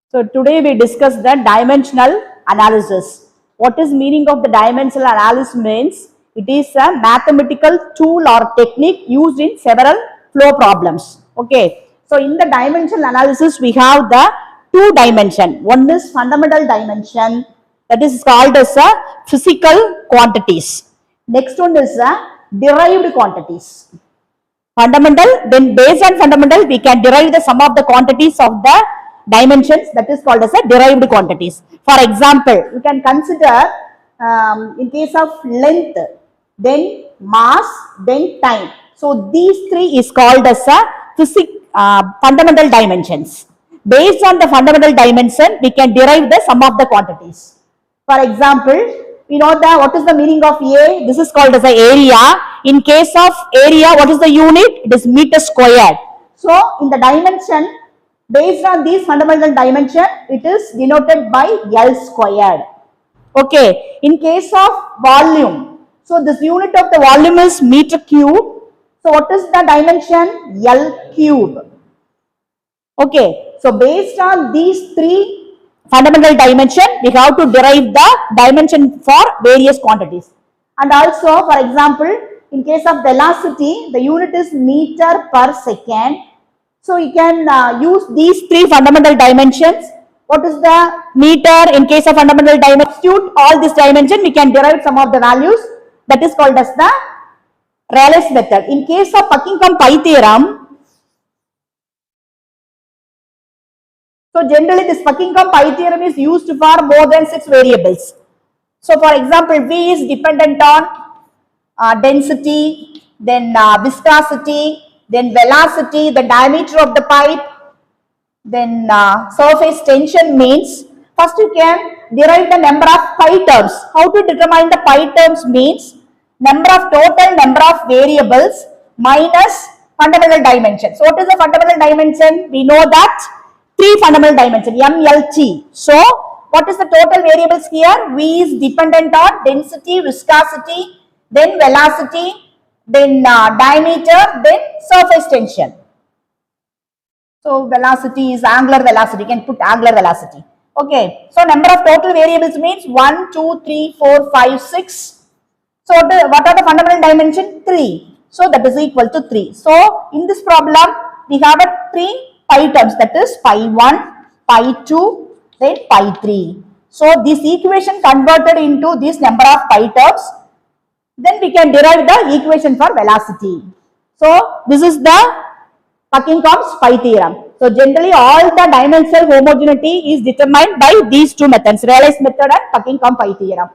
So today we discuss the dimensional analysis. What is meaning of the dimensional analysis means? It is a mathematical tool or technique used in several flow problems. Okay. So in the dimensional analysis we have the two dimension. One is fundamental dimension, that is called as a physical quantities. Next one is a derived quantities. Fundamental, then based on fundamental we can derive the sum of the quantities of the dimensions, that is called as a derived quantities. For example, you can consider in case of length, then mass, then time. So these three is called as a fundamental dimensions. Based on the fundamental dimension we can derive the sum of the quantities. For example, we know that what is the meaning of A? This is called as the area. In case of area, what is the unit? It is meter squared. So in the dimension, based on these fundamental dimension, it is denoted by L squared. Okay. In case of volume, so this unit of the volume is meter cube. So what is the dimension? L cube. Okay. So based on these three fundamental dimension, we have to derive the dimension for various quantities. And also, for example, in case of velocity, the unit is meter per second. So you can use these three fundamental dimensions. What is the meter in case of fundamental dimension? Substitute all this dimension, we can derive some of the values. That is called as the Rayleigh's method. In case of Buckingham-Pi theorem, so generally this Buckingham-Pi theorem is used for more than 6 variables. So for example, V is dependent on density, then viscosity, then velocity, the diameter of the pipe, then surface tension means, first you can derive the number of pi terms. How to determine the pi terms means total number of variables minus fundamental dimension. So what is the fundamental dimension? We know that three fundamental dimension, MLT. So what is the total variables here? V is dependent on density, viscosity, then velocity, then diameter, then surface tension. So velocity is angular velocity, you can put angular velocity. Okay. So number of total variables means 1, 2, 3, 4, 5, 6. So what are the fundamental dimension? 3. So that is equal to 3. So in this problem we have a 3 pi terms, that is pi 1, pi 2, then pi 3. So this equation converted into this number of pi terms, then we can derive the equation for velocity. So this is the Buckingham's pi theorem. So generally all the dimensional homogeneity is determined by these two methods, Rayleigh's method and Buckingham pi theorem.